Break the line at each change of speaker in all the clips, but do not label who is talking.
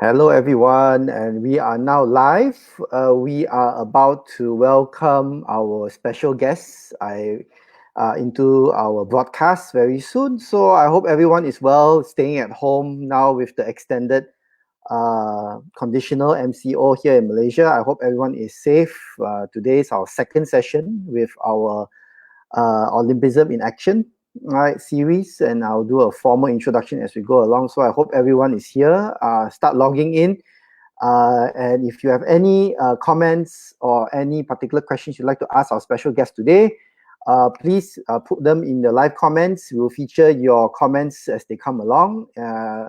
Hello, everyone, and we are now live. We are about to welcome our special guests into our broadcast very soon. So I hope everyone is well, staying at home now with the extended conditional MCO here in Malaysia. I hope everyone is safe. Today is our second session with our Olympism in Action, right, series, and I'll do a formal introduction as we go along. So I hope everyone is here. Start logging in. And if you have any comments or any particular questions you'd like to ask our special guest today, please put them in the live comments. We will feature your comments as they come along.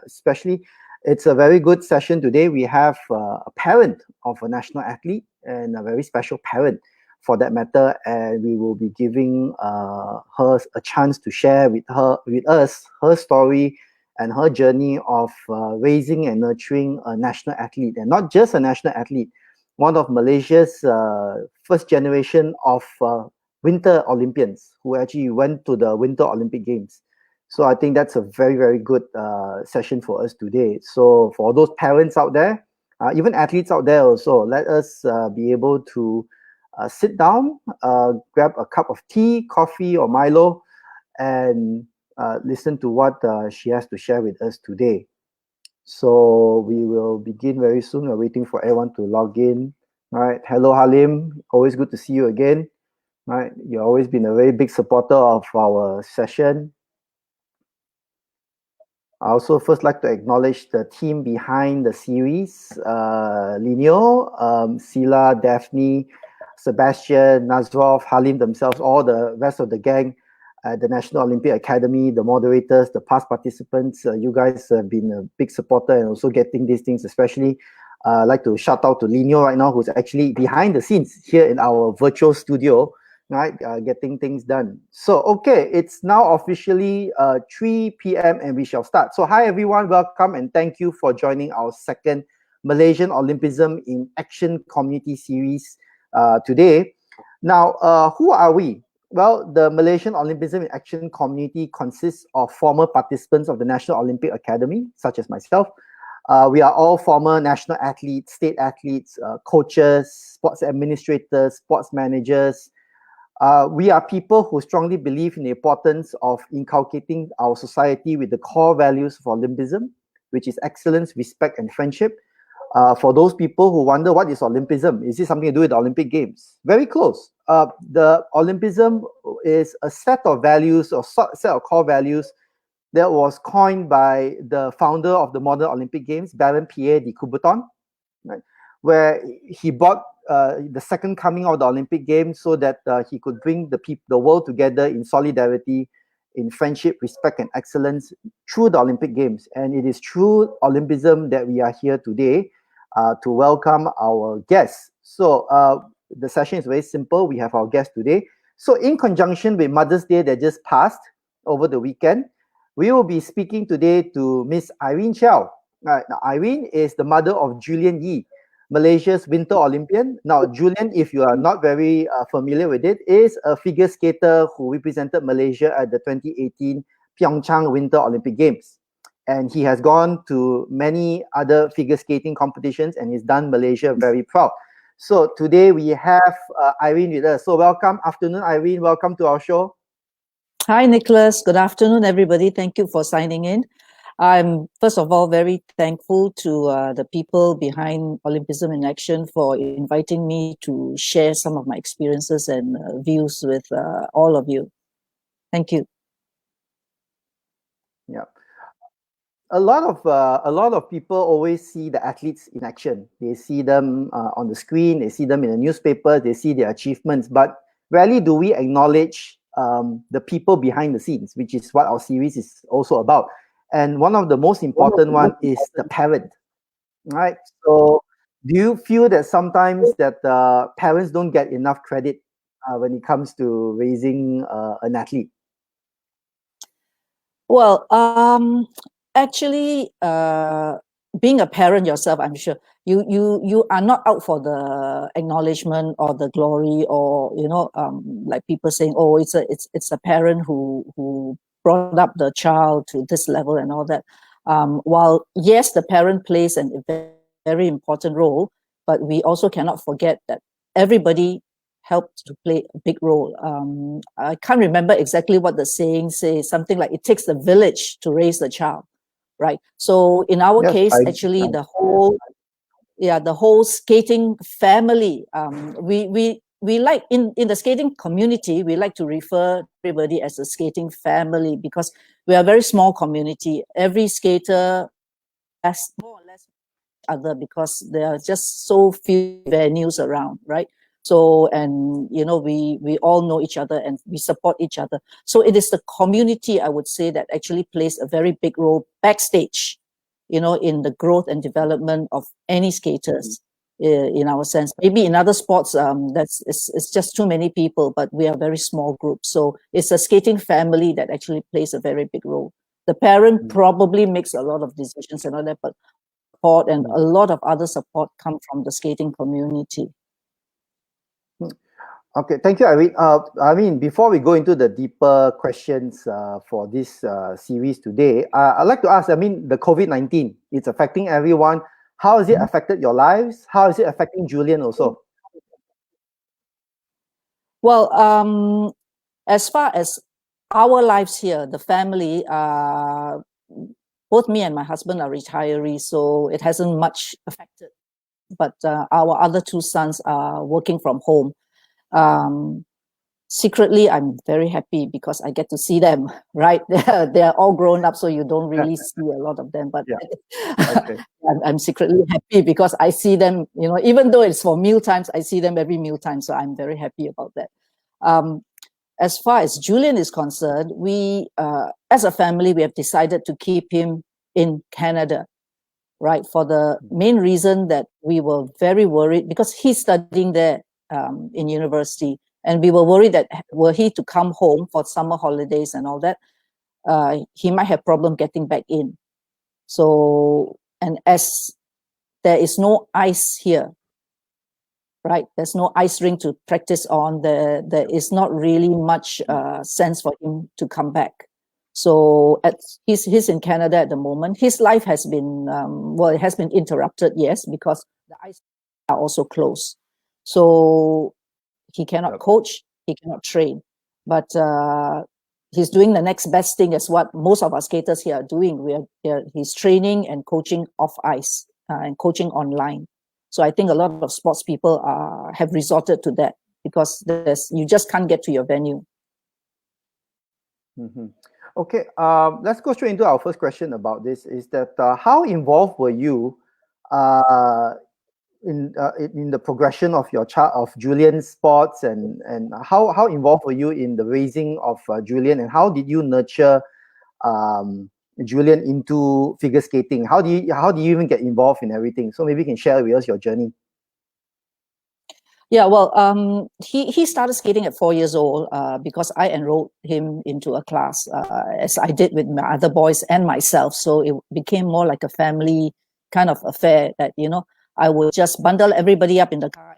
Especially, it's a very good session today. We have a parent of a national athlete and a very special parent for that matter, and we will be giving her a chance to share with us her story and her journey of raising and nurturing a national athlete, and not just a national athlete, one of Malaysia's first generation of Winter Olympians who actually went to the Winter Olympic Games. So I think that's a very, very good session for us today. So for those parents out there, even athletes out there also, let us be able to sit down, grab a cup of tea, coffee, or Milo, and listen to what she has to share with us today. So we will begin very soon. We're waiting for everyone to log in. All right. Hello, Halim. Always good to see you again. All right. You've always been a very big supporter of our session. I also first like to acknowledge the team behind the series, Linio, Sila, Daphne, Sebastian, Nazrov, Halim themselves, all the rest of the gang at the National Olympic Academy, the moderators, the past participants. You guys have been a big supporter and also getting these things, especially I'd like to shout out to Linio right now, who's actually behind the scenes here in our virtual studio, right, getting things done. So, okay, it's now officially 3 p.m. and we shall start. So, hi everyone, welcome and thank you for joining our second Malaysian Olympism in Action Community Series today. Now, who are we? Well, the Malaysian Olympism in Action community consists of former participants of the National Olympic Academy, such as myself. We are all former national athletes, state athletes, coaches, sports administrators, sports managers. We are people who strongly believe in the importance of inculcating our society with the core values of Olympism, which is excellence, respect, and friendship. For those people who wonder what is Olympism, is it something to do with the Olympic Games? Very close. The Olympism is a set of values or set of core values that was coined by the founder of the modern Olympic Games, Baron Pierre de Coubertin, right, where he brought the second coming of the Olympic Games so that he could bring the world together in solidarity, in friendship, respect, and excellence through the Olympic Games. And it is through Olympism that we are here today to welcome our guests. So the session is very simple. We have our guest today. So in conjunction with Mother's Day that just passed over the weekend, we will be speaking today to Miss Irene Chow. Now, Irene is the mother of Julian Yee, Malaysia's Winter Olympian. Now, Julian, if you are not very familiar with it, is a figure skater who represented Malaysia at the 2018 Pyeongchang Winter Olympic Games. And he has gone to many other figure skating competitions and he's done Malaysia very proud. So today we have Irene with us. So welcome, afternoon, Irene. Welcome to our show.
Hi, Nicholas. Good afternoon, everybody. Thank you for signing in. I'm, first of all, very thankful to the people behind Olympism in Action for inviting me to share some of my experiences and views with all of you. Thank you.
Yeah. A lot of people always see the athletes in action. They see them on the screen, they see them in the newspaper, they see their achievements, but rarely do we acknowledge the people behind the scenes, which is what our series is also about. And one of the most important one is the parent, right? So do you feel that sometimes that parents don't get enough credit when it comes to raising an athlete?
Well, actually, being a parent yourself, I'm sure you are not out for the acknowledgement or the glory, or like people saying, oh, it's a parent who brought up the child to this level and all that. While yes, the parent plays a very important role, but we also cannot forget that everybody helped to play a big role. I can't remember exactly what the saying says, something like it takes the village to raise the child, right? So in our
Yes,
case, actually, the whole skating family, we like in the skating community, we like to refer everybody as a skating family because we are a very small community. Every skater has more or less other because there are just so few venues around, right? So, and we all know each other and we support each other. So it is the community, I would say, that actually plays a very big role backstage, in the growth and development of any skaters. In our sense, maybe in other sports, it's just too many people, but we are a very small group. So it's a skating family that actually plays a very big role. The parent probably makes a lot of decisions and all that, but support and a lot of other support come from the skating community.
Okay, thank you, Irene. I mean, before we go into the deeper questions for this series today, I'd like to ask, I mean, the COVID-19, it's affecting everyone. How has it affected your lives? How is it affecting Julian also?
Well, as far as our lives here, the family, both me and my husband are retirees, so it hasn't much affected. But our other two sons are working from home. Secretly, I'm very happy because I get to see them, right? They're all grown up, so you don't really see a lot of them. But
Okay.
I'm secretly happy because I see them, even though it's for meal times, I see them every meal time. So I'm very happy about that. As far as Julian is concerned, we, as a family, we have decided to keep him in Canada, right? For the main reason that we were very worried because he's studying there in university. And we were worried that were he to come home for summer holidays and all that, he might have problem getting back in. So, and as there is no ice here, right? There's no ice rink to practice on. There is not really much sense for him to come back. So he's in Canada at the moment. His life has been, it has been interrupted, yes, because the ice are also closed. So he cannot coach, he cannot train. But he's doing the next best thing as what most of our skaters here are doing. He's training and coaching off ice and coaching online. So I think a lot of sports people have resorted to that because you just can't get to your venue.
Okay, let's go straight into our first question about this. Is that how involved were you in the progression of your child, of Julian's sports, and how involved were you in the raising of Julian, and how did you nurture Julian into figure skating? How do you even get involved in everything? So maybe you can share with us your journey.
Yeah, well, he started skating at 4 years old because I enrolled him into a class, as I did with my other boys and myself. So it became more like a family kind of affair that, I would just bundle everybody up in the car.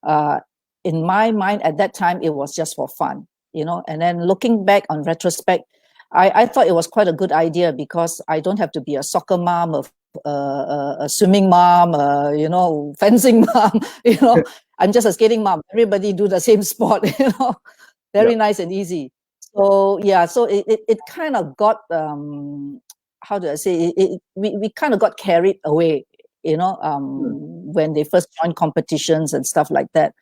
And in my mind at that time, it was just for fun, and then looking back on retrospect, I thought it was quite a good idea because I don't have to be a soccer mom, a swimming mom, fencing mom, I'm just a skating mom. Everybody do the same sport, very nice and easy. So yeah, so it kind of got, how do I say, we kind of got carried away, when they first joined competitions and stuff like that.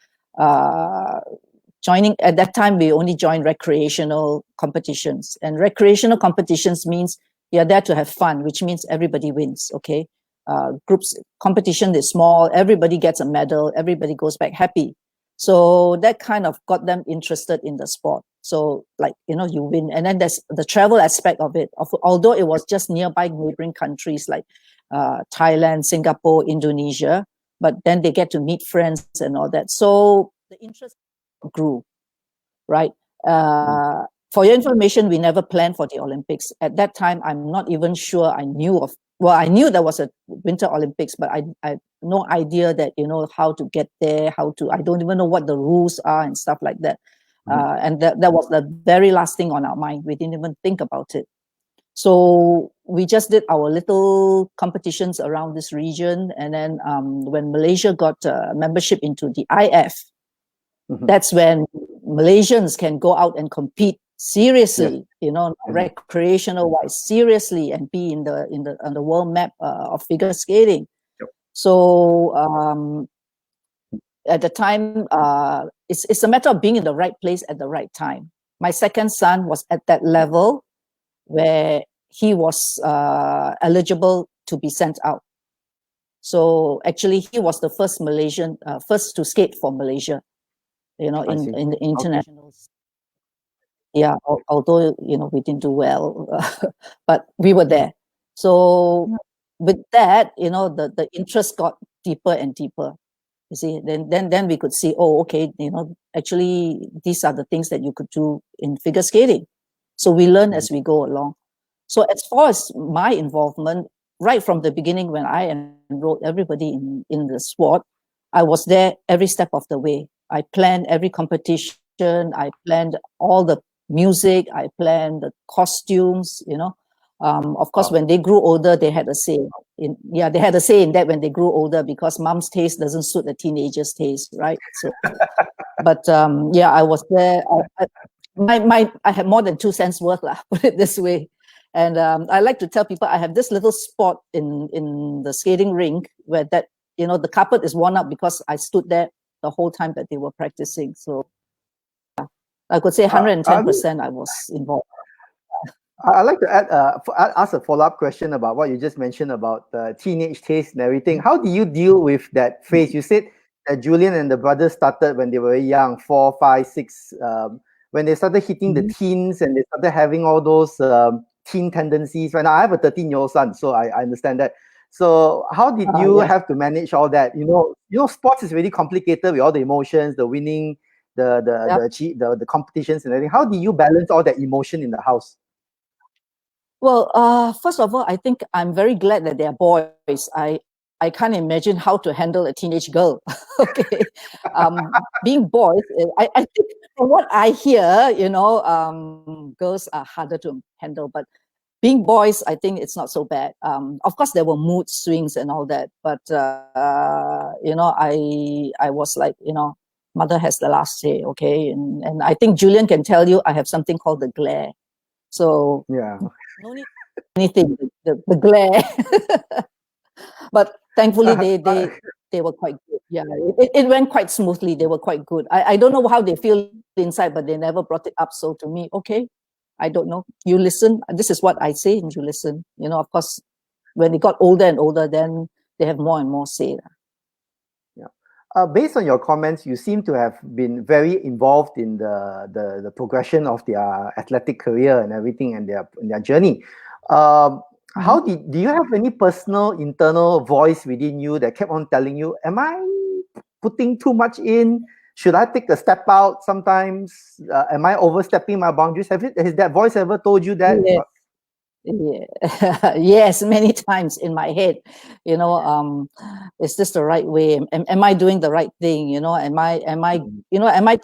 Joining at that time, we only joined recreational competitions, and recreational competitions means you're there to have fun, which means everybody wins. Okay, groups competition is small, everybody gets a medal, everybody goes back happy. So that kind of got them interested in the sport. So like, you win, and then there's the travel aspect of it. Although it was just nearby neighboring countries like Thailand, Singapore, Indonesia, but then they get to meet friends and all that. So the interest grew, right? For your information, we never planned for the Olympics. At that time, I'm not even sure I knew there was a Winter Olympics, but I had no idea that, how to get there, I don't even know what the rules are and stuff like that. And that was the very last thing on our mind. We didn't even think about it. So we just did our little competitions around this region. And then when Malaysia got membership into the IF, that's when Malaysians can go out and compete seriously, recreational wise, seriously, and be on the world map of figure skating. So at the time, it's a matter of being in the right place at the right time. My second son was at that level where he was eligible to be sent out. So actually, he was the first Malaysian, first to skate for Malaysia, in the internationals. Okay. Yeah, although, we didn't do well, but we were there. So with that, the interest got deeper and deeper. You see, then we could see, oh, okay, actually, these are the things that you could do in figure skating. So we learn as we go along. So as far as my involvement, right from the beginning when I enrolled everybody in the sport, I was there every step of the way. I planned every competition. I planned all the music. I planned the costumes, Of course, when they grew older, they had a say. They had a say in that when they grew older, because mom's taste doesn't suit the teenager's taste, right? So, but I was there. I had more than 2 cents worth, put it this way. And I like to tell people I have this little spot in the skating rink where the carpet is worn out because I stood there the whole time that they were practicing. So I could say 110% I was involved.
I'd like to ask a follow-up question about what you just mentioned about teenage taste and everything. How do you deal with that phase? You said that Julian and the brothers started when they were very young, 4, 5, 6. When they started hitting the teens and they started having all those teen tendencies. Right now, I have a 13-year-old son, so I understand that. So how did you have to manage all that? Sports is really complicated with all the emotions, the winning, the competitions and everything. How do you balance all that emotion in the house?
Well, first of all, I think I'm very glad that they're boys. I can't imagine how to handle a teenage girl. Okay, being boys, I think from what I hear, girls are harder to handle. But being boys, I think it's not so bad. Of course, there were mood swings and all that, but I was like, mother has the last say. Okay, and I think Julian can tell you I have something called the glare. So no need anything, the glare. But thankfully they were quite good. Yeah, it went quite smoothly. They were quite good. I don't know how they feel inside, but they never brought it up. So to me, okay, I don't know. You listen. This is what I say, and you listen. Of course, when they got older and older, then they have more and more say.
Based on your comments, you seem to have been very involved in the progression of their athletic career and everything, and their journey. How do you have any personal internal voice within you that kept on telling you, am I putting too much in? Should I take a step out sometimes? Am I overstepping my boundaries? Has that voice ever told you that?
Yeah. Yes, many times in my head, is this the right way? Am I doing the right thing? Am I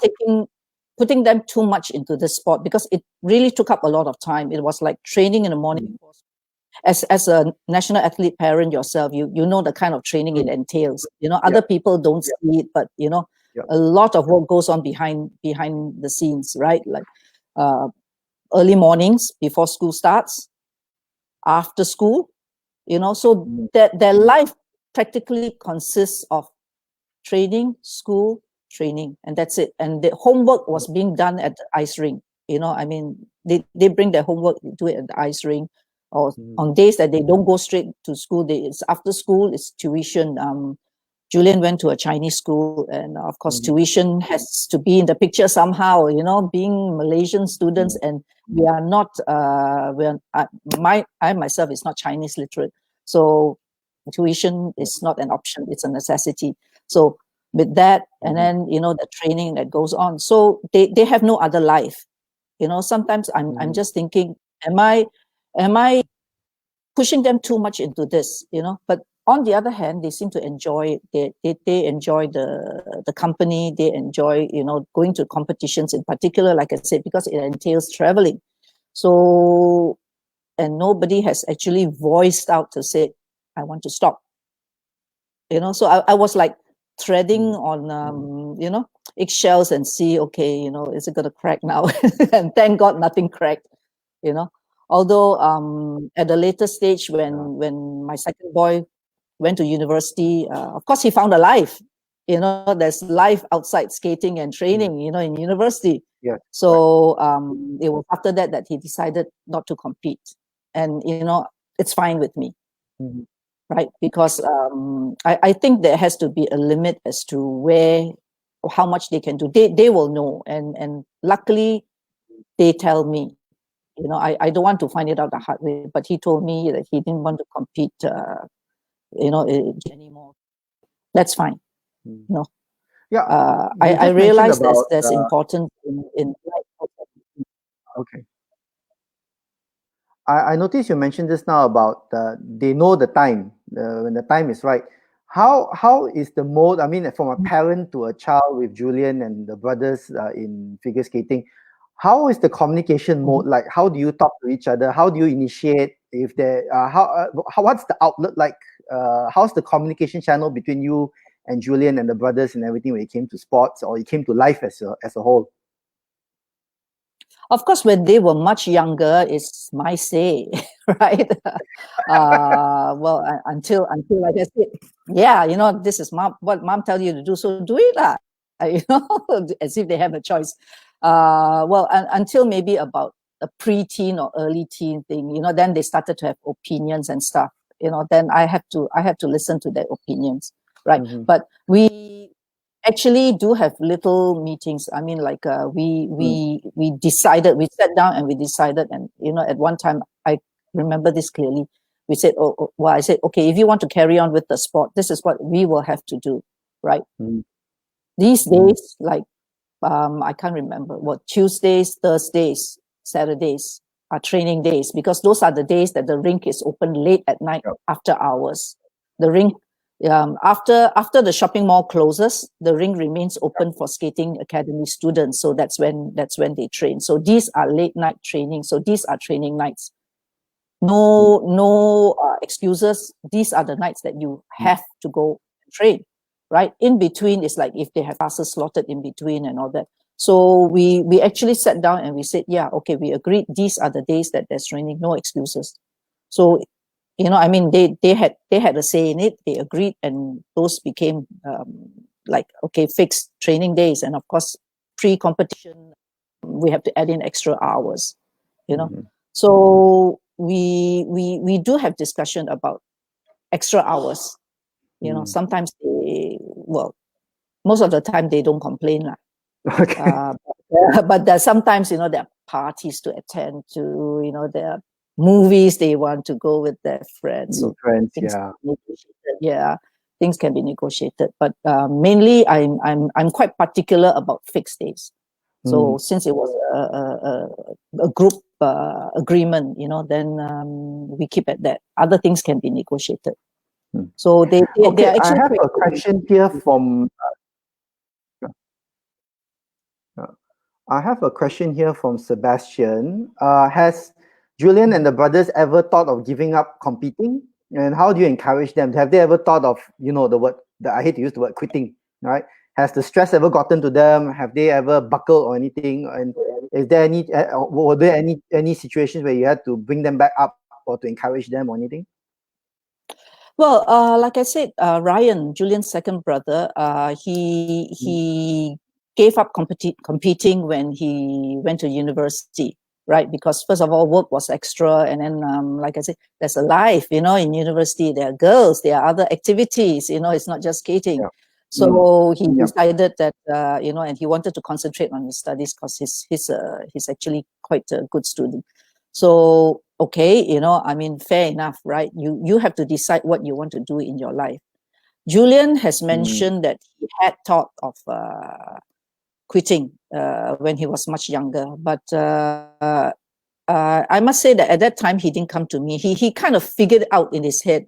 putting them too much into the sport? Because it really took up a lot of time. It was like training in the morning. As a national athlete parent yourself, you know the kind of training it entails. Other people don't see it, but a lot of work goes on behind the scenes, right? Like early mornings before school starts, after school, so that their life practically consists of training, school, training, and that's it. And the homework was being done at the ice rink. They bring their homework, do it at the ice rink, or on days that they don't go straight to school, it's after school, it's tuition. Julian went to a Chinese school, and of course, tuition has to be in the picture somehow. Being Malaysian students, and we are not. I myself is not Chinese literate, so tuition is not an option; it's a necessity. So with that, and then the training that goes on, so they have no other life. Sometimes I'm just thinking, am I pushing them too much into this? But on the other hand, they seem to enjoy it. They enjoy the company. They enjoy, going to competitions in particular, like I said, because it entails traveling. So and nobody has actually voiced out to say, I want to stop. So I was like treading on, eggshells and see, okay, is it going to crack now? And thank God nothing cracked, you know. Although at a later stage, when my second boy went to university, of course, he found a life. There's life outside skating and training, in university.
Yeah.
So it was after that he decided not to compete. And, it's fine with me.
Mhm.
Right? Because I think there has to be a limit as to where or how much they can do. They will know. And luckily, they tell me. I don't want to find it out the hard way, but he told me that he didn't want to compete, anymore. That's fine.
Yeah.
I
You just mentioned
realize
about
there's importance in life.
okay. I noticed you mentioned this now about they know the time when the time is right. How is the mode? I mean, from a parent to a child with Julian and the brothers in figure skating, how is the communication mode like? How do you talk to each other? How do you initiate? If there, how what's the outlet like? How's the communication channel between you and Julian and the brothers and everything when it came to sports or it came to life as a whole?
Of course, when they were much younger, it's my say, right? Well, until like I said, yeah, this is what mom tell you to do, so do it, lah. As if they have a choice. Well, until maybe about a pre-teen or early teen thing, then they started to have opinions and stuff. Then I have to listen to their opinions, right?
Mhm.
But we actually do have little meetings. I mean, like we decided, we sat down and we decided, and at one time I remember this clearly. We said, well, I said, okay, if you want to carry on with the sport, this is what we will have to do, right?
Mhm.
These days, like I can't remember what Tuesdays, Thursdays, Saturdays are training days, because those are the days that the rink is open late at night.
Yep.
After hours. The rink, after the shopping mall closes, the rink remains open for skating academy students. So that's when they train. So these are late night training. So these are training nights. No excuses. These are the nights that you have to go and train, right? In between is like if they have classes slotted in between and all that. So we actually sat down and we said, yeah, okay, we agreed these are the days that there's training, no excuses. So I mean, they had a say in it. They agreed, and those became like, okay, fixed training days. And of course, pre-competition, we have to add in extra hours. So we do have discussion about extra hours. Sometimes most of the time they don't complain, lah.
Okay.
But there's sometimes there are parties to attend to. There are movies they want to go with their friends. So
Friends,
things
yeah.
can be negotiated. Yeah, things can be negotiated. But mainly, I'm quite particular about fixed days. So since it was a group agreement, then we keep at that. Other things can be negotiated. So they
Okay,
are
I
actually
have a question here from Sebastian. Has Julian and the brothers ever thought of giving up competing? And how do you encourage them? Have they ever thought of, the word that I hate to use the word quitting, right? Has the stress ever gotten to them? Have they ever buckled or anything? And is there were there any situations where you had to bring them back up or to encourage them or anything?
Well, like I said, Ryan, Julian's second brother, he gave up competing when he went to university, right? Because first of all, work was extra, and then, like I said, there's a life, in university. There are girls, there are other activities. It's not just skating.
Yeah.
So he
Yeah.
decided that, and he wanted to concentrate on his studies because he's actually quite a good student. So, okay, I mean, fair enough, right? You have to decide what you want to do in your life. Julian has mentioned that he had thought of quitting when he was much younger, but I must say that at that time he didn't come to me. He kind of figured out in his head.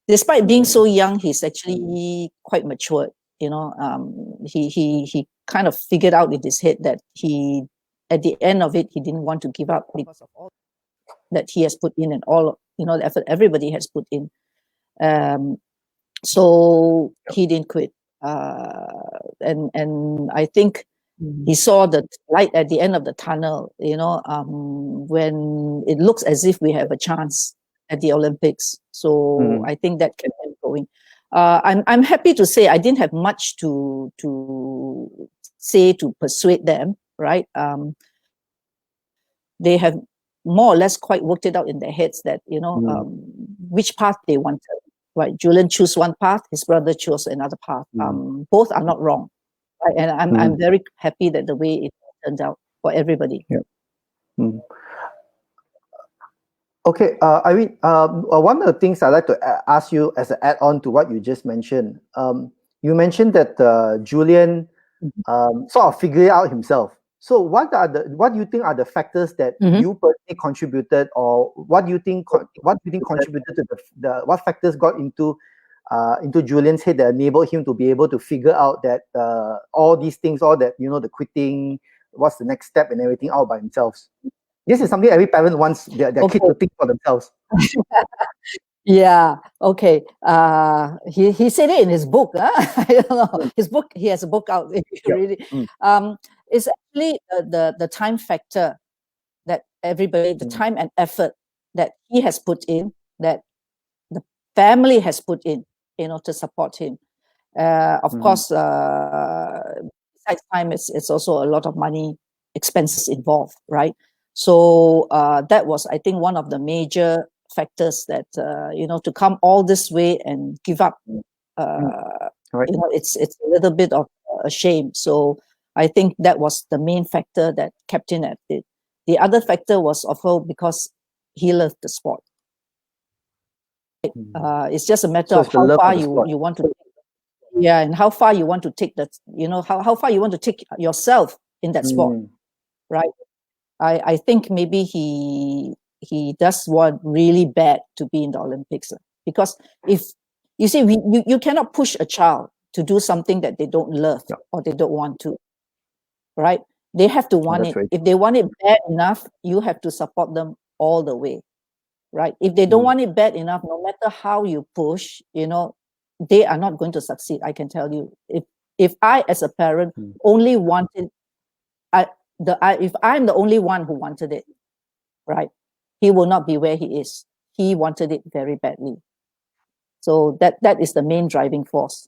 Despite being so young, he's actually quite matured. He kind of figured out in his head that at the end of it, he didn't want to give up because of all that he has put in, and all the effort everybody has put in. So he didn't quit, and I think he saw the light at the end of the tunnel. When it looks as if we have a chance at the Olympics. So I think that kept him going. I'm happy to say I didn't have much to say to persuade them. Right? They have more or less quite worked it out in their heads that which path they wanted. Right? Julian chose one path, his brother chose another path. Both are not wrong. Right? And I'm very happy that the way it turned out for everybody.
Yeah. Okay, Irene, one of the things I'd like to ask you as an add-on to what you just mentioned, you mentioned that Julian sort of figured it out himself. So what do you think are the factors that you personally contributed, or what do you think contributed to what factors got into Julian's head that enabled him to be able to figure out that all these things, all that, the quitting, what's the next step and everything out by themselves? This is something every parent wants their kid to think for themselves.
Yeah. Okay. He said it in his book. I don't know. His book. He has a book out. Really. It's actually the time factor that everybody, the time and effort that he has put in, that the family has put in, to support him. Of course, besides time, it's also a lot of money, expenses involved, right? So that was, I think, one of the major factors that to come all this way and give up.
Right.
It's a little bit of a shame. So I think that was the main factor that kept him at it. The other factor was also because he loved the sport. It's just a matter of how far you want to. Yeah, and how far you want to take that. How far you want to take yourself in that sport, right? I think maybe he does want really bad to be in the Olympics, because if you see, you cannot push a child to do something that they don't love or they don't want to, right? They have to want it. Right. If they want it bad enough, you have to support them all the way, right? If they don't want it bad enough, no matter how you push, they are not going to succeed. I can tell you. If I, as a parent, only wanted, if I'm the only one who wanted it, right, he will not be where he is. He wanted it very badly. So that is the main driving force.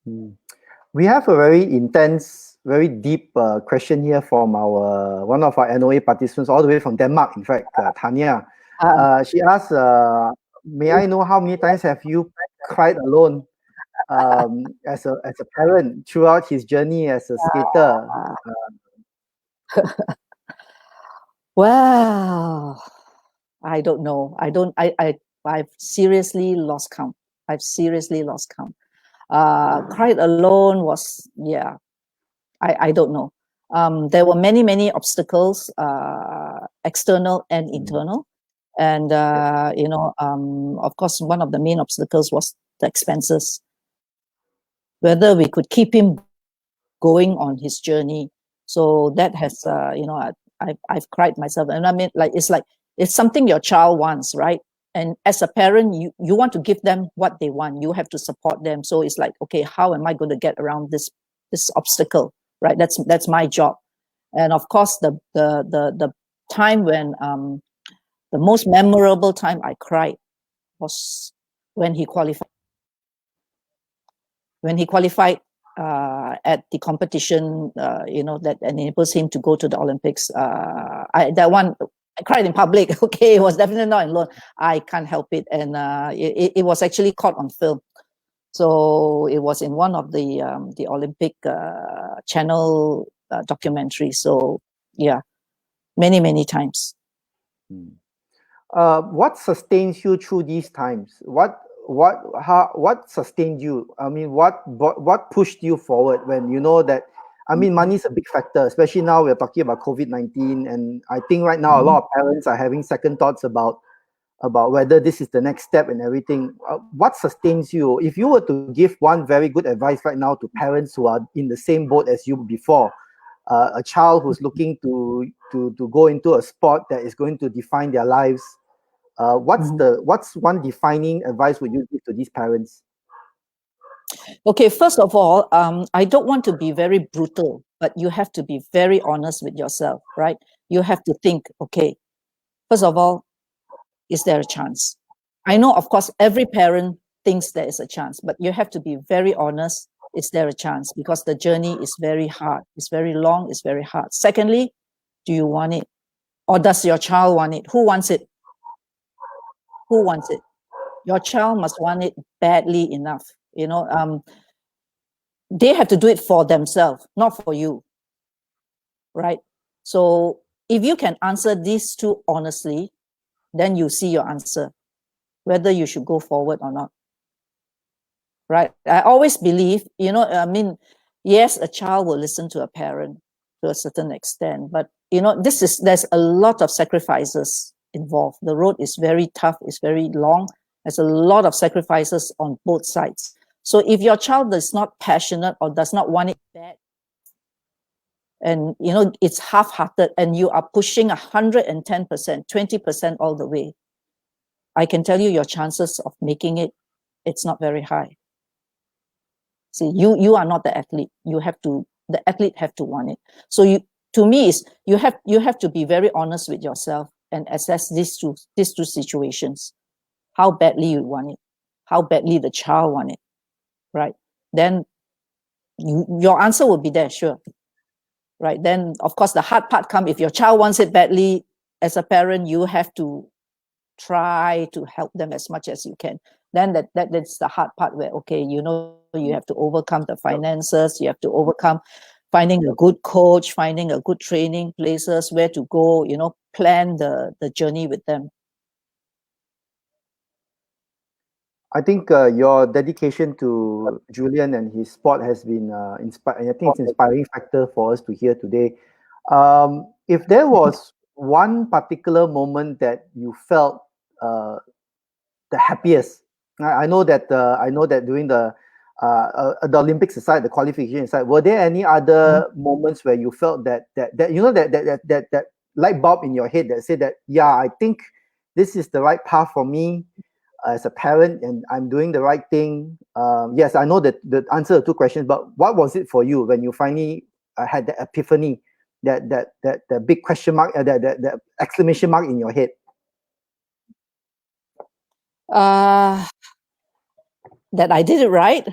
We have a very intense, very deep question here from one of our NOA participants, all the way from Denmark, in fact, Tanya. She asks, may I know how many times have you cried alone as a parent throughout his journey as a skater?
Well, I don't know. I've seriously lost count. Cried alone was, I don't know. There were many obstacles, external and internal. And, of course, one of the main obstacles was the expenses. Whether we could keep him going on his journey. So that has, I've cried myself. And I mean, it's something your child wants, right? And as a parent, you want to give them what they want. You have to support them. So it's like, okay, how am I going to get around this obstacle, right? That's my job. And of course, the time when the most memorable time I cried was when he qualified. When he qualified at the competition, that enables him to go to the Olympics. I cried in public. Okay, it was definitely not alone. I can't help it, and it was actually caught on film. So it was in one of the Olympic channel documentaries. So yeah, many times.
What sustains you through these times? What sustained you? I mean, what pushed you forward when you know that? I mean, money is a big factor, especially now we're talking about COVID-19, and I think right now a lot of parents are having second thoughts about whether this is the next step and everything. What sustains you? If you were to give one very good advice right now to parents who are in the same boat as you before, a child who's looking to go into a sport that is going to define their lives, what's one defining advice would you give to these parents?
Okay, first of all, I don't want to be very brutal, but you have to be very honest with yourself, right? You have to think, okay, first of all, is there a chance? I know, of course, every parent thinks there is a chance, but you have to be very honest. Is there a chance? Because the journey is very hard. It's very long. It's very hard. Secondly, do you want it? Or does your child want it? Who wants it? Who wants it? Your child must want it badly enough. They have to do it for themselves, not for you, right? So if you can answer these two honestly, then you see your answer, whether you should go forward or not, right? I always believe, yes, a child will listen to a parent to a certain extent, but there's a lot of sacrifices involved. The road is very tough, it's very long. There's a lot of sacrifices on both sides. So if your child is not passionate or does not want it bad, and it's half-hearted, and you are pushing 110%, 20% all the way, I can tell you your chances of making it's not very high. See, you are not the athlete. The athlete have to want it. So you have to be very honest with yourself and assess these two situations. How badly you want it, how badly the child want it, right? Then your answer will be there, sure. Right? Then, of course, the hard part comes if your child wants it badly. As a parent, you have to try to help them as much as you can. Then that's the hard part where, okay, you have to overcome the finances, you have to overcome finding a good coach, finding a good training places, where to go, plan the journey with them.
I think your dedication to Julian and his sport has been inspiring. I think it's an inspiring factor for us to hear today. If there was one particular moment that you felt the happiest, I know that during the Olympics aside, the qualification aside, were there any other moments where you felt that light bulb in your head that said that, yeah, I think this is the right path for me as a parent, and I'm doing the right thing? Yes, I know that the answer to two questions, but what was it for you when you finally had the epiphany, that big question mark, that exclamation mark in your head?
That I did it right.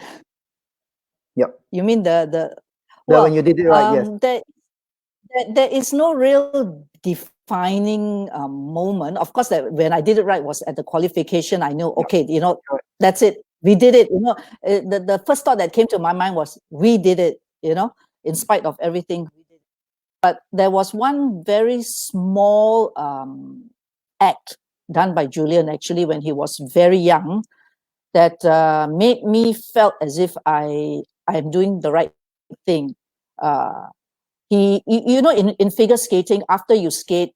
Yep.
You mean
when you did it right? Yes.
There is no real defining moment. Of course, that when I did it right was at the qualification. I know, okay, that's it. We did it. The first thought that came to my mind was, we did it. In spite of everything we did. But there was one very small act done by Julian, actually, when he was very young, that made me felt as if I am doing the right thing. In figure skating, after you skate,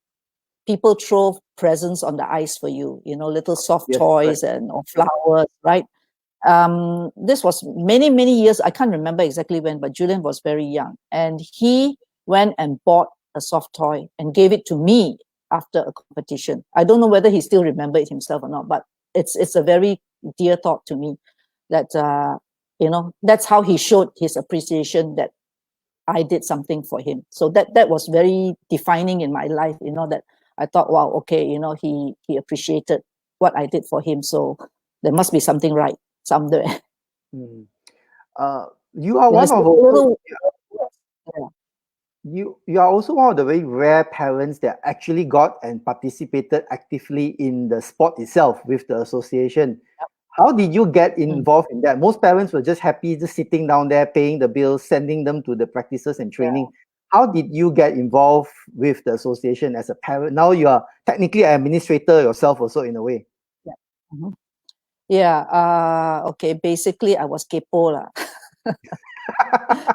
people throw presents on the ice for you, little soft toys, right, or flowers, right? This was many, many years. I can't remember exactly when, but Julian was very young. And he went and bought a soft toy and gave it to me after a competition. I don't know whether he still remembered it himself or not, but it's a very dear thought to me that, that's how he showed his appreciation, that I did something for him. So that was very defining in my life, that I thought, wow, okay, he appreciated what I did for him. So there must be something right somewhere.
You are one of you are also one of the very rare parents that actually got and participated actively in the sport itself with the association. Yep. How did you get involved in that? Most parents were just happy, just sitting down there, paying the bills, sending them to the practices and training. Yeah. How did you get involved with the association as a parent? Now you are technically an administrator yourself also, in a way.
Yeah. Mm-hmm. Yeah. Okay. Basically, I was kepo lah.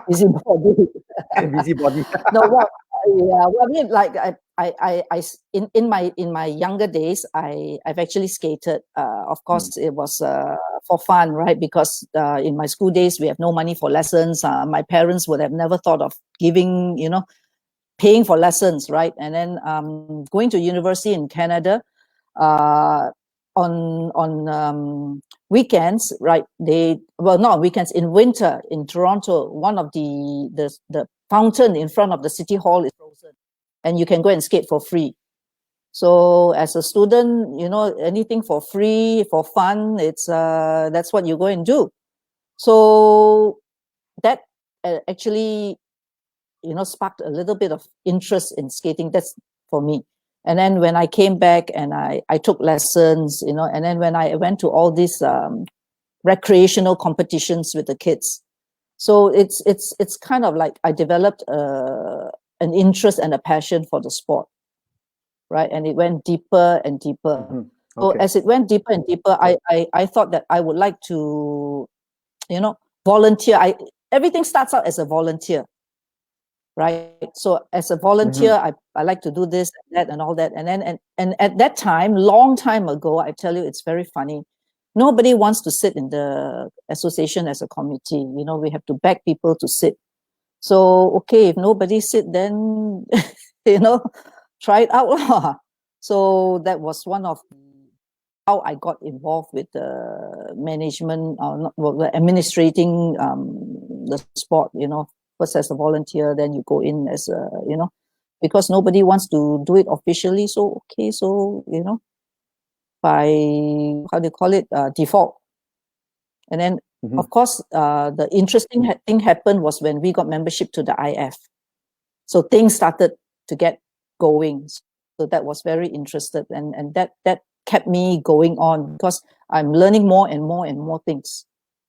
Busybody.
Busybody.
No, Yeah, well, I mean, like in my younger days, I've actually skated. Of
Mm.
course, it was for fun, right? Because in my school days, we have no money for lessons. My parents would have never thought of giving, paying for lessons, right? And then going to university in Canada, uh, on weekends, right? Not weekends, in winter in Toronto, one of the fountain in front of the city hall is frozen, and you can go and skate for free. So as a student, anything for free for fun, it's that's what you go and do. So that actually sparked a little bit of interest in skating. That's for me. And then when I came back and I took lessons, and then when I went to all these recreational competitions with the kids, so it's kind of like I developed an interest and a passion for the sport, right? And it went deeper and deeper.
Mhm.
So
Okay.
as it went deeper and deeper, I thought that I would like to, volunteer. Everything starts out as a volunteer, right? So as a volunteer,
Mhm.
I like to do this and that and all that. And then and at that time, long time ago, I tell you, it's very funny. Nobody wants to sit in the association as a committee. We have to beg people to sit. So okay, if nobody sit, then you know, try it out lah. So that was one of how I got involved with the management, not, well, the administrating the sport. First as a volunteer, then you go in as a, because nobody wants to do it officially. So okay, so by how do you call it, default. And then
Mhm.
of course, the interesting thing happened was when we got membership to the IF. So things started to get going. So that was very interested, and that kept me going on because I'm learning more and more and more things,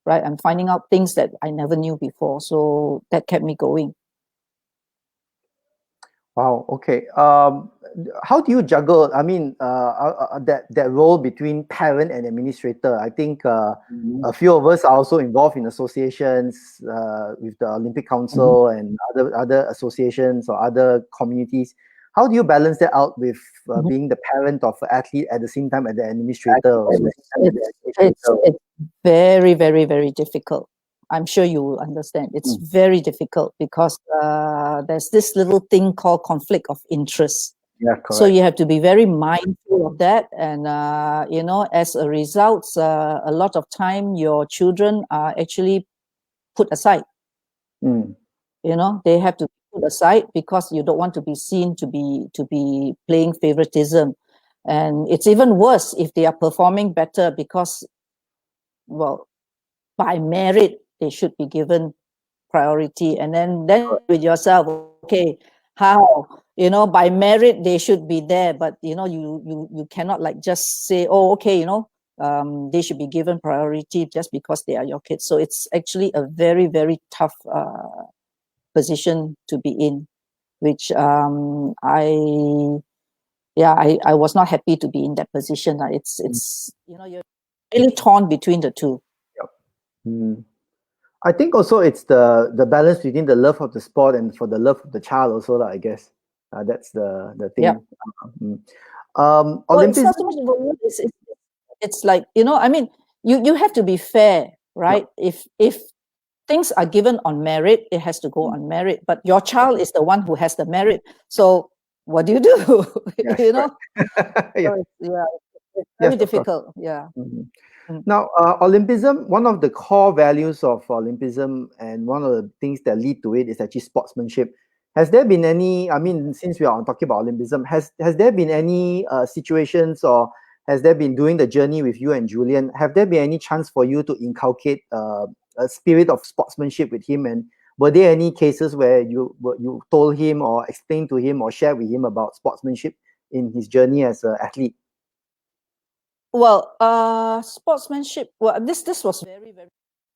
right? I'm finding out things that I never knew before. So that kept me going.
Wow. Okay. How do you juggle? I mean, that role between parent and administrator. I think a few of us are also involved in associations with the Olympic Council and other associations or other communities. How do you balance that out with
Mhm.
being the parent of an athlete at the same time as the administrator also?
It's very, very, very difficult. I'm sure you will understand. It's
Mm.
very difficult because there's this little thing called conflict of interest.
Yeah,
So
correct.
you have to be very mindful of that. And, as a result, a lot of time your children are actually put aside.
Mm.
They have to be put aside because you don't want to be seen to be playing favoritism. And it's even worse if they are performing better because, well, by merit, they should be given priority. And then with yourself, okay, how? By merit, they should be there, but you cannot like just say, oh, okay, they should be given priority just because they are your kids. So it's actually a very, very tough position to be in, which I was not happy to be in that position. It's you're really torn between the two.
Yep. Mm. I think also it's the balance between the love of the sport and for the love of the child also lah, I guess. That's the
Yeah.
thing. Mm.
Well, it's not
Olympism.
so much about you. It's like, I mean, you have to be fair, right?
Yep.
If things are given on merit, it has to go
Mm.
on merit. But your child is the one who has the merit. So what do you do?
Yes,
you
correct.
know?
Yeah.
So it's very
Yes, of course.
difficult. Yeah.
Mhm.
Mm.
Now, Olympism, one of the core values of Olympism and one of the things that lead to it is actually sportsmanship. Has there been any, I mean, since we are talking about Olympism, has there been any situations or has there been during the journey with you and Julian, have there been any chance for you to inculcate a spirit of sportsmanship with him? And were there any cases where you told him or explained to him or shared with him about sportsmanship in his journey as an athlete?
Well, sportsmanship. Well, this was very, very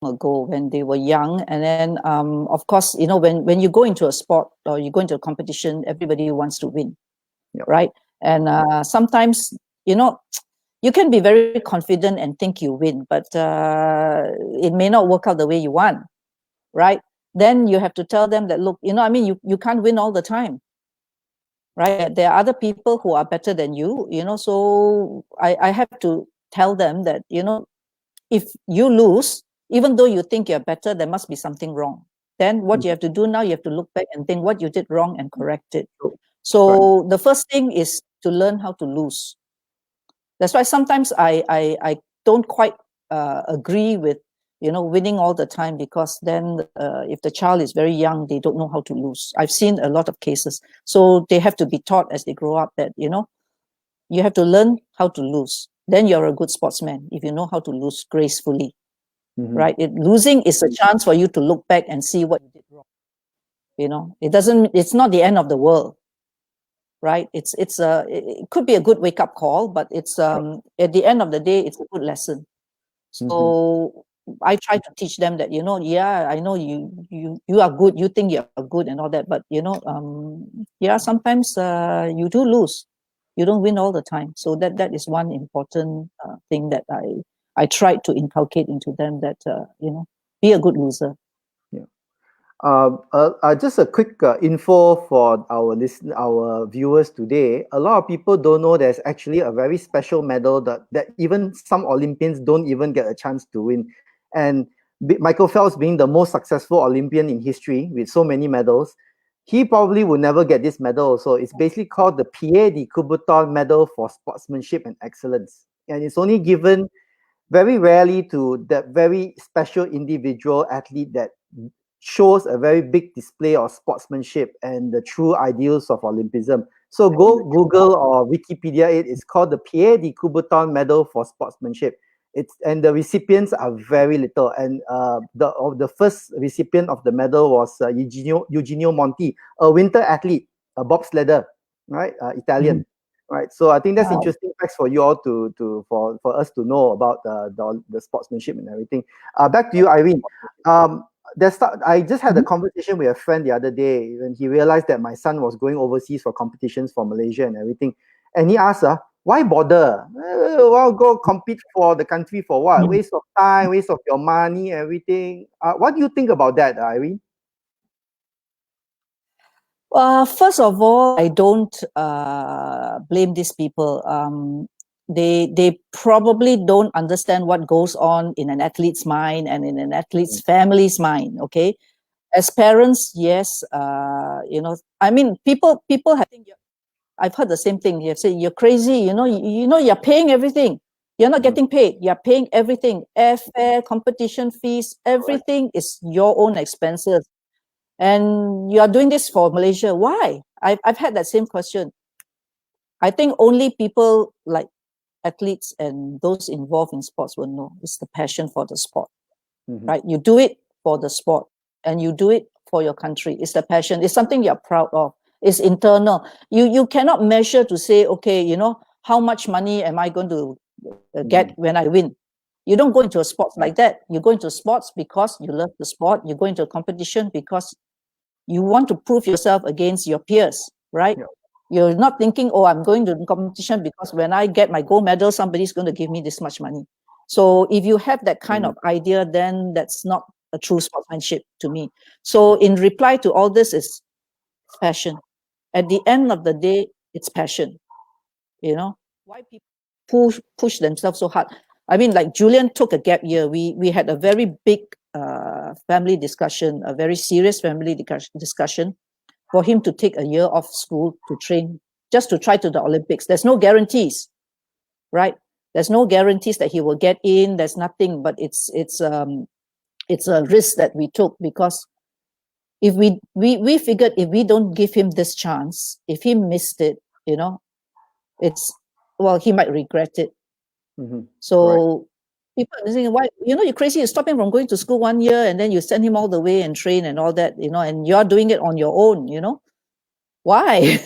long ago when they were young, and then of course, when you go into a sport or you go into a competition, everybody wants to win,
Yep.
right? And sometimes, you can be very confident and think you win, but it may not work out the way you want, right? Then you have to tell them that, look, I mean, you can't win all the time. right? There are other people who are better than you, so I have to tell them that, if you lose, even though you think you're better, there must be something wrong. Then what you have to do now, you have to look back and think what you did wrong and correct it.
Right.
So the first thing is to learn how to lose. That's why sometimes I don't quite agree with, winning all the time, because then if the child is very young, they don't know how to lose. I've seen a lot of cases. So they have to be taught as they grow up that, you have to learn how to lose. Then you're a good sportsman if you know how to lose gracefully, right? Losing is a chance for you to look back and see what you did wrong. It's not the end of the world, right? It could be a good wake up call, but it's at the end of the day, it's a good lesson. So I try to teach them that, yeah, I know you are good, you think you're good and all that, but yeah, sometimes you do lose. You don't win all the time. So that is one important thing that I try to inculcate into them, that be a good loser.
Just a quick info for our viewers today. A lot of people don't know there's actually a very special medal that even some Olympians don't even get a chance to win. And Michael Phelps, being the most successful Olympian in history with so many medals, he probably will never get this medal also. It's basically called the Pierre de Coubertin Medal for Sportsmanship and Excellence. And it's only given very rarely to that very special individual athlete that shows a very big display of sportsmanship and the true ideals of Olympism. So go Google or Wikipedia it. It's called the Pierre de Coubertin Medal for Sportsmanship. And the recipients are very little. And the first recipient of the medal was Eugenio Monti, a winter athlete, a bobsledder, right? Italian. Right, so I think that's interesting facts for you all for us to know about the sportsmanship and everything. Back to you, Irene. I just had a conversation with a friend the other day when he realized that my son was going overseas for competitions for Malaysia and everything. And he asked, why bother? Well, go compete for the country for what? Waste of time, waste of your money, everything. What do you think about that, Irene?
First of all, I don't blame these people. They probably don't understand what goes on in an athlete's mind and in an athlete's family's mind. Okay, as parents, yes, I mean, people have. I've heard the same thing. They have said you're crazy. You're paying everything. You're not getting paid. You're paying everything. Airfare, competition fees, everything is your own expenses. And you are doing this for Malaysia. Why? I've had that same question. I think only people like athletes and those involved in sports will know. It's the passion for the sport, right? You do it for the sport and you do it for your country. It's the passion. It's something you're proud of. It's internal. You cannot measure to say, okay, how much money am I going to get when I win? You don't go into a sport like that. You go into sports because you love the sport. You go into a competition because you want to prove yourself against your peers, right? Yeah. You're not thinking, oh, I'm going to the competition because when I get my gold medal, somebody's going to give me this much money. So if you have that kind of idea, then that's not a true sportsmanship to me. So in reply to all this is passion. At the end of the day, it's passion. Why people push themselves so hard? I mean, like Julian took a gap year. We had a very big family discussion, a very serious family discussion for him to take a year off school to train, just to try to the Olympics. There's no guarantees, right? There's no guarantees that he will get in. There's nothing, but it's a risk that we took, because if we figured if we don't give him this chance, if he missed it, he might regret it. So right. People are saying, why, you're crazy, you stop him from going to school 1 year and then you send him all the way and train and all that, and you're doing it on your own, why?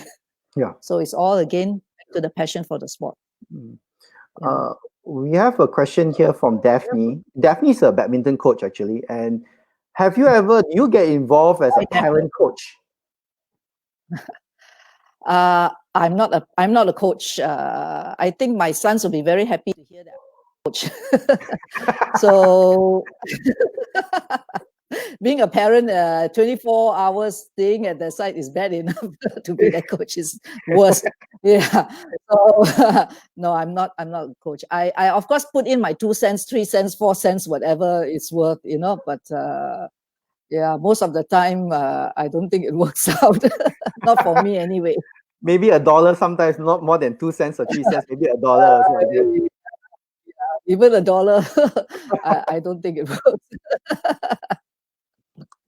Yeah.
So it's all again back to the passion for the sport.
We have a question here from Daphne. Daphne is a badminton coach, actually. And do you get involved as a parent coach?
I'm not a coach. I think my sons will be very happy to hear that, coach. So Being a parent, 24 hours staying at the site is bad enough. To be a coach is worse. Yeah. So no, I'm not a coach. I of course put in my 2 cents, 3 cents, 4 cents, whatever it's worth, but yeah, most of the time I don't think it works out. Not for me anyway.
Maybe $1 sometimes, not more than 2 cents or 3 cents, maybe $1 or so like that.
Even $1, I don't think it works.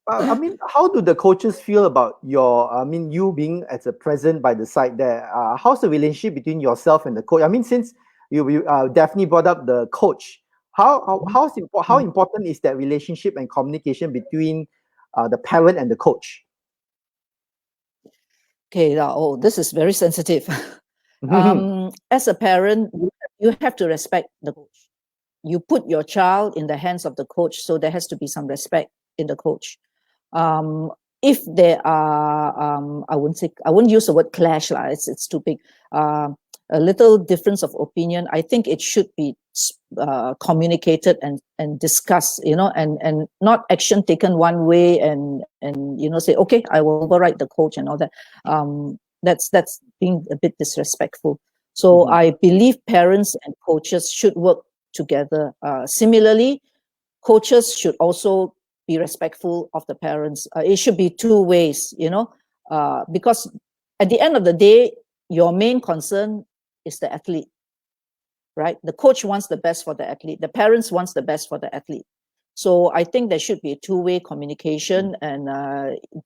I mean, how do the coaches feel about you being as a present by the side there? How's the relationship between yourself and the coach? I mean, since you definitely brought up the coach, how important is that relationship and communication between the parent and the coach?
Okay, this is very sensitive. As a parent, you have to respect the coach. You put your child in the hands of the coach, so there has to be some respect in the coach. If there are, I wouldn't use the word clash, it's too big. A little difference of opinion, I think it should be communicated and discussed, and not action taken one way and say, okay, I will override the coach and all that. That's being a bit disrespectful. So I believe parents and coaches should work together. Similarly, coaches should also be respectful of the parents. It should be two ways, because at the end of the day, your main concern is the athlete, right? The coach wants the best for the athlete. The parents wants the best for the athlete. So I think there should be a two-way communication, and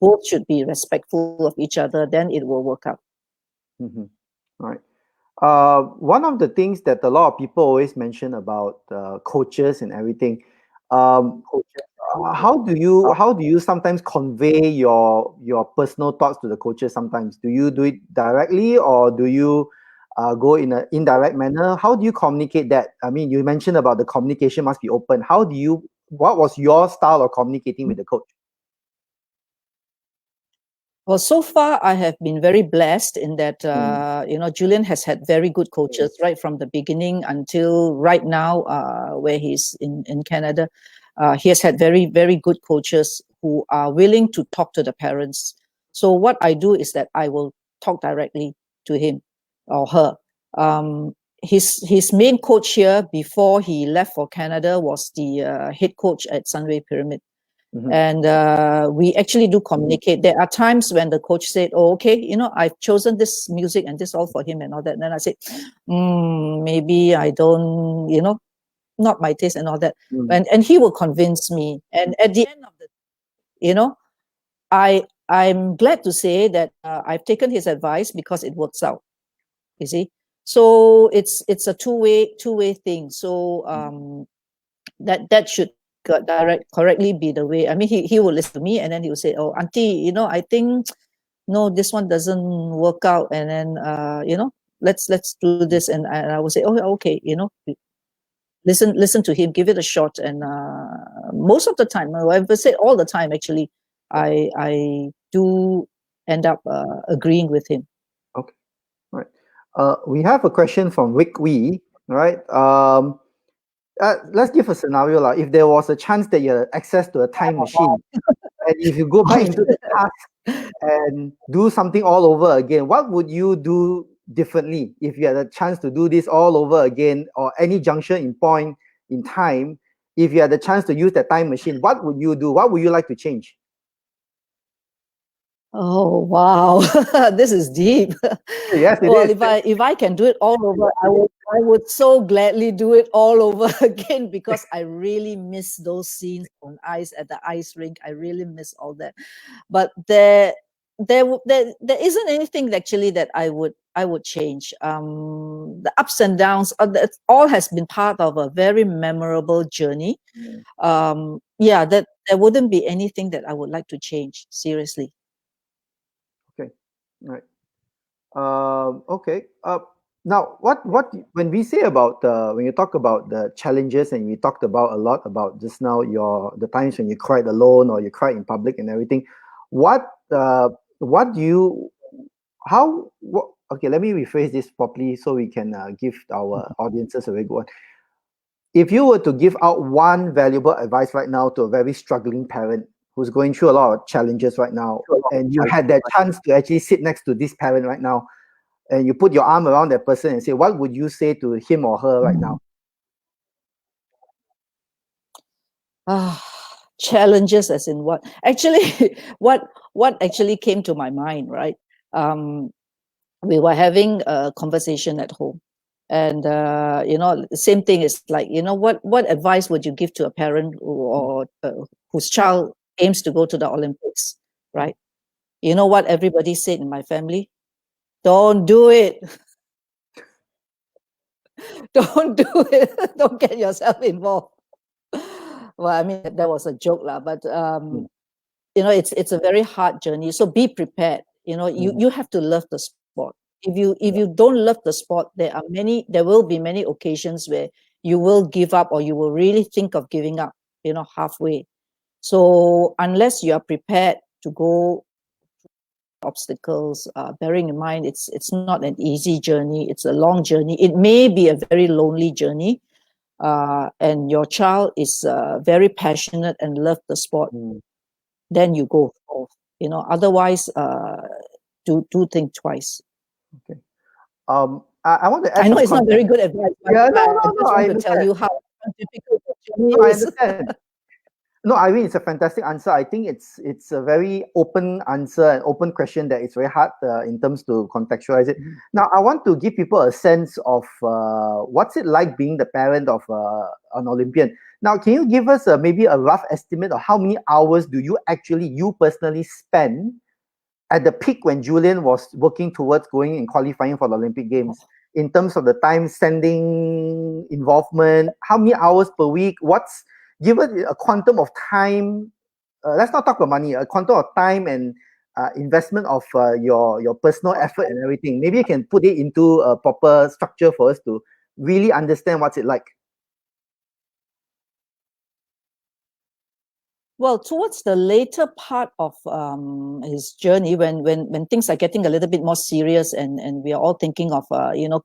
both should be respectful of each other. Then it will work out.
All right. One of the things that a lot of people always mention about coaches and everything, how do you sometimes convey your personal thoughts to the coaches? Sometimes do you do it directly, or do you go in an indirect manner? How do you communicate that? I mean, you mentioned about the communication must be open. What was your style of communicating with the coach?
Well, so far I have been very blessed in that Julian has had very good coaches right from the beginning until right now, where he's in Canada. He has had very, very good coaches who are willing to talk to the parents. So what I do is that I will talk directly to him or her. His main coach here before he left for Canada was the head coach at Sunway Pyramid. And we actually do communicate. There are times when the coach said, oh, okay, I've chosen this music and this all for him and all that. And then I said, maybe I don't, not my taste and all that. And he will convince me. And at the end of the, I'm glad to say that I've taken his advice because it works out. You see, so it's a two-way thing. So that should correctly be the way. I mean, he will listen to me, and then he will say, oh, auntie, I think no, this one doesn't work out, and then let's do this, and I will say, oh, okay, listen to him, give it a shot. And most of the time, I would say all the time actually, I do end up agreeing with him.
Okay, all right. We have a question from Rick Wee, right? Let's give a scenario. If there was a chance that you had access to a time machine, and if you go back into the past and do something all over again, what would you do differently if you had a chance to do this all over again, or any junction in point in time? If you had the chance to use that time machine, what would you do? What would you like to change?
Oh wow, this is deep.
Yes, it
well,
is.
if I can do it all over, I would so gladly do it all over again, because I really miss those scenes on ice at the ice rink. I really miss all that. But there isn't anything actually that I would change. The ups and downs, that all has been part of a very memorable journey. Yeah, that there wouldn't be anything that I would like to change, seriously.
Okay, right. Okay. Now, when we say about when you talk about the challenges, and we talked about a lot about just now the times when you cried alone or you cried in public and everything, what do you okay, let me rephrase this properly so we can give our audiences a very good one. if you were to give out one valuable advice right now to a very struggling parent who's going through a lot of challenges right now, and you had that chance to actually sit next to this parent right now, and you put your arm around that person and say, what would you say to him or her right now?
Challenges as in what? Actually, what actually came to my mind, right? We were having a conversation at home, and the same thing is like, what advice would you give to a parent or whose child aims to go to the Olympics, right? You know what everybody said in my family? Don't do it. Don't do it. Don't get yourself involved. Well, I mean, that was a joke lah, but it's a very hard journey. So be prepared. You have to love the sport. If you don't love the sport, there will be many occasions where you will give up, or you will really think of giving up, halfway. So unless you are prepared to go obstacles, bearing in mind it's not an easy journey, it's a long journey. It may be a very lonely journey, and your child is very passionate and love the sport, then you go forth. Otherwise, do think twice.
Okay. I want to add.
I know it's not very good advice, but
Yeah,
I just want to tell you how difficult the journey
I
is.
understand. No, Irene, it's a fantastic answer. I think it's a very open answer, an open question that it's very hard in terms to contextualize it. Now, I want to give people a sense of what's it like being the parent of an Olympian. Now, can you give us maybe a rough estimate of how many hours do you personally spend at the peak when Julian was working towards going and qualifying for the Olympic Games? In terms of the time sending involvement, how many hours per week? What's given a quantum of time? Let's not talk about money. A quantum of time and investment of your personal effort and everything. Maybe you can put it into a proper structure for us to really understand what's it like.
Well, towards the later part of his journey, when things are getting a little bit more serious, and we are all thinking of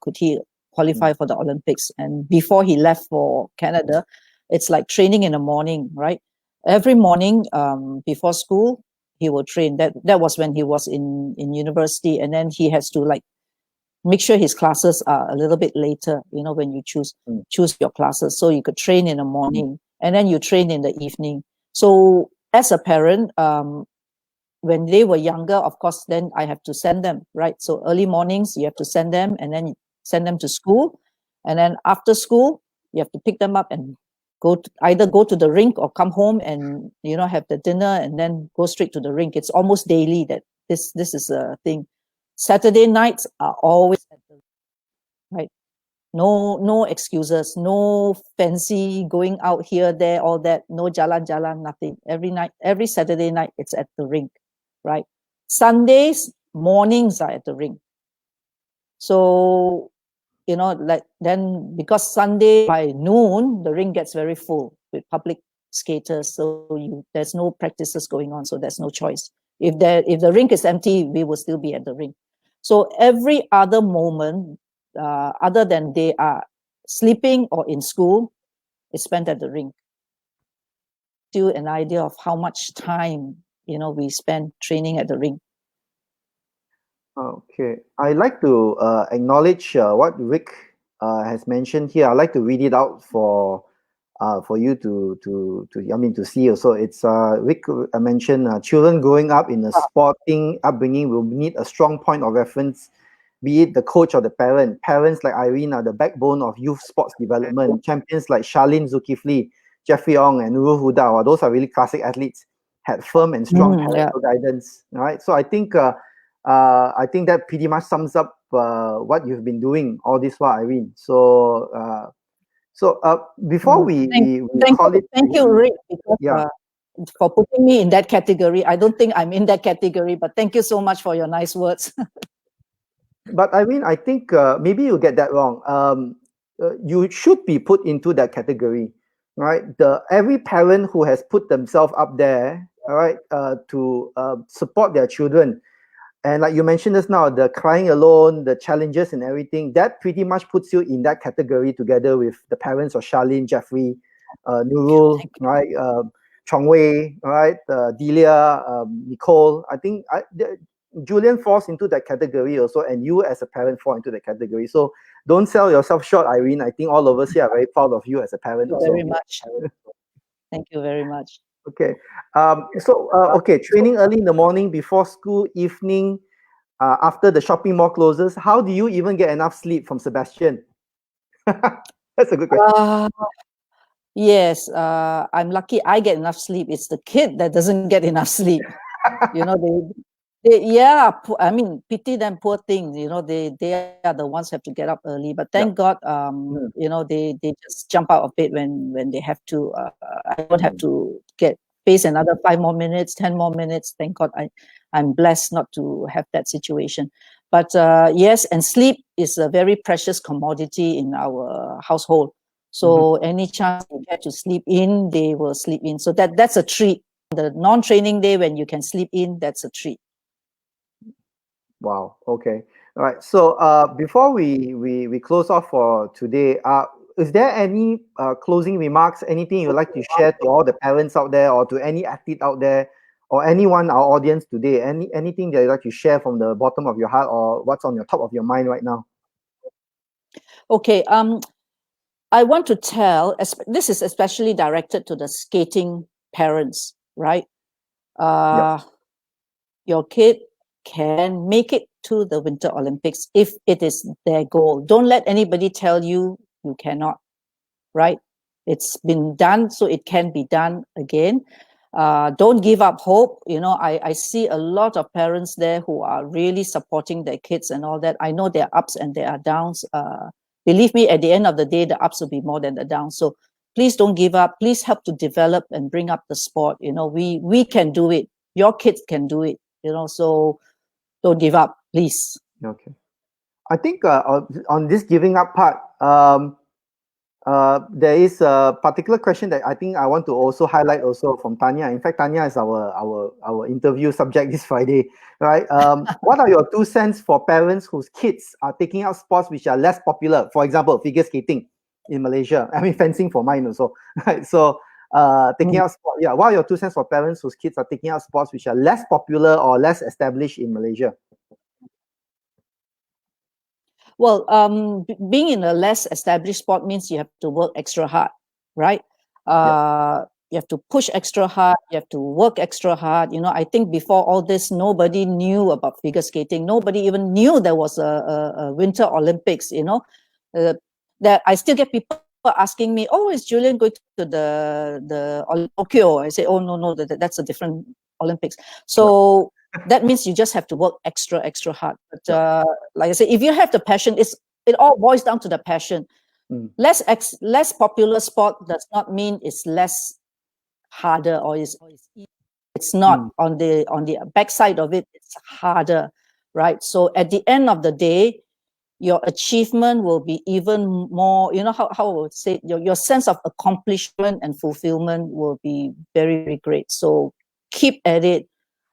could he qualify for the Olympics, and before he left for Canada, it's like training in the morning, right? Every morning before school, he will train. That was when he was in university, and then he has to like make sure his classes are a little bit later, when you choose your classes. So you could train in the morning, and then you train in the evening. So as a parent, when they were younger, of course, then I have to send them, right? So early mornings, you have to send them, and then send them to school. And then after school, you have to pick them up and either go to the rink or come home and, have the dinner and then go straight to the rink. It's almost daily that this is a thing. Saturday nights are always at the, right? No excuses, no fancy going out here, there, all that, no jalan, nothing. Every Saturday night, it's at the rink, right? Sundays, mornings are at the rink. So, like then, because Sunday by noon, the rink gets very full with public skaters. So there's no practices going on, so there's no choice. If the rink is empty, we will still be at the rink. So every other moment, other than they are sleeping or in school, is spent at the rink. To an idea of how much time we spend training at the rink.
Okay, I like to acknowledge what Rick has mentioned here. I'd like to read it out for you to see also. It's Rick mentioned children growing up in a sporting upbringing will need a strong point of reference, be it the coach or the parent. Parents like Irene are the backbone of youth sports development. Champions like Charlene Zulkifli, Jeffrey Ong, and Nurul Huda, those are really classic athletes, had firm and strong parental guidance. Right, so I think that pretty much sums up what you've been doing all this while, Irene. So before we call it,
thank you, Rick, because, for putting me in that category. I don't think I'm in that category, but thank you so much for your nice words.
But Irene, I think maybe you get that wrong. You should be put into that category, right? Every parent who has put themselves up there, all right, to support their children, And like you mentioned just now, the crying alone, the challenges and everything, that pretty much puts you in that category together with the parents of Charlene, Jeffrey, Nurul, right? Chong Wei, right? Delia, Nicole. I think Julian falls into that category also, and you as a parent fall into that category. So don't sell yourself short, Irene. I think all of us here are very proud of you as a parent
Thank you
also.
very much. Thank you very much.
Okay. Okay, training early in the morning, before school, evening, after the shopping mall closes. How do you even get enough sleep, from Sebastian? That's a good question.
Yes, I'm lucky I get enough sleep. It's the kid that doesn't get enough sleep. You know, yeah, I mean, pity them, poor things. You know, they are the ones who have to get up early. But thank God, you know, they just jump out of bed when they have to. I don't have to face another 5 more minutes, 10 more minutes. Thank God, I'm blessed not to have that situation. But yes, and sleep is a very precious commodity in our household. So any chance they get to sleep in, they will sleep in. So that's a treat. The non-training day when you can sleep in, that's a treat.
Wow. Okay. All right. So before we close off for today, is there any closing remarks, anything you'd like to share to all the parents out there, or to any athlete out there, or anyone our audience today? Anything that you'd like to share from the bottom of your heart, or what's on your top of your mind right now?
Okay. I want to tell, this is especially directed to the skating parents, right?
Yep.
Your kid can make it to the Winter Olympics if it is their goal. Don't let anybody tell you you cannot, right? It's been done, so it can be done again. Don't give up hope. You know, I see a lot of parents there who are really supporting their kids and all that. I know there are ups and there are downs. Believe me, at the end of the day, the ups will be more than the downs. So please don't give up. Please help to develop and bring up the sport. You know, we can do it. Your kids can do it. You know, so don't give up, please.
Okay. I think on this giving up part, there is a particular question that I think I want to also highlight also from Tanya. In fact, Tanya is our interview subject this Friday, right? What are your 2 cents for parents whose kids are taking up sports which are less popular? For example, figure skating in Malaysia. I mean, fencing for mine also, right? So, taking out sport. Yeah, what are your 2 cents for parents whose kids are taking out sports which are less popular or less established in Malaysia?
Well, being in a less established sport means you have to work extra hard, right? You have to push extra hard. You have to work extra hard. You know, I think before all this, nobody knew about figure skating. Nobody even knew there was a Winter Olympics. You know, that I still get people asking me, "Oh, is Julian going to the Tokyo?" I say, "Oh, no, that's a different Olympics." So that means you just have to work extra hard. But like I said, if you have the passion, it all boils down to the passion. Less popular sport does not mean it's less harder or it's easy. It's not. On the backside of it, it's harder, right? So at the end of the day, your achievement will be even more, you know, how I would say, your sense of accomplishment and fulfillment will be very, very great. So keep at it.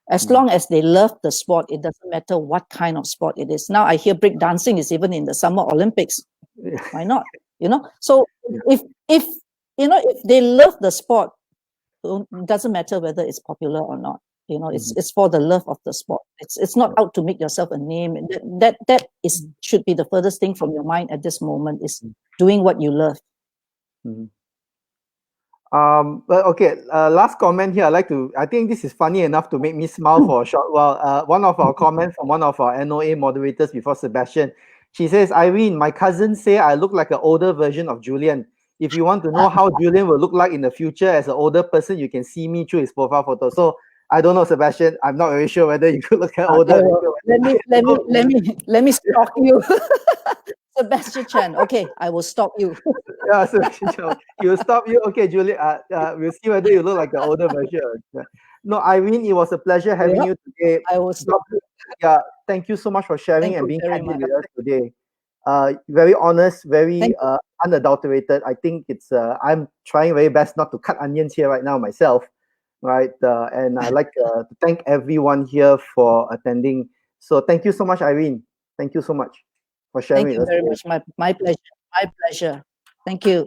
As long as they love the sport, it doesn't matter what kind of sport it is. Now I hear break dancing is even in the Summer Olympics. Why not? You know, so if you know, if they love the sport, it doesn't matter whether it's popular or not. You know, it's for the love of the sport. It's not out to make yourself a name. And that is should be the furthest thing from your mind at this moment, is doing what you love.
But okay, last comment here. I think this is funny enough to make me smile for a short while. One of our comments from one of our NOA moderators before Sebastian, she says, Irene, my cousins say I look like an older version of Julian. If you want to know how Julian will look like in the future as an older person, you can see me through his profile photo. So I don't know, Sebastian. I'm not very sure whether you could look at older.
Let me stalk you. Sebastian Chan. Okay, I will stalk you.
Yeah, so you'll stop you. Okay, Julie. We'll see whether you look like the older version. No, Irene, it was a pleasure having you today.
I will stop you.
Yeah, thank you so much for sharing
Thank
and
you
being
very
candid
much.
with us today. Very honest, very
Thank
unadulterated. I think it's. I'm trying very best not to cut onions here right now myself, right? And I like to thank everyone here for attending So thank you so much, Irene. Thank you so much for sharing
Thank
with
you
us
very
today.
much. My pleasure. My pleasure. Thank you.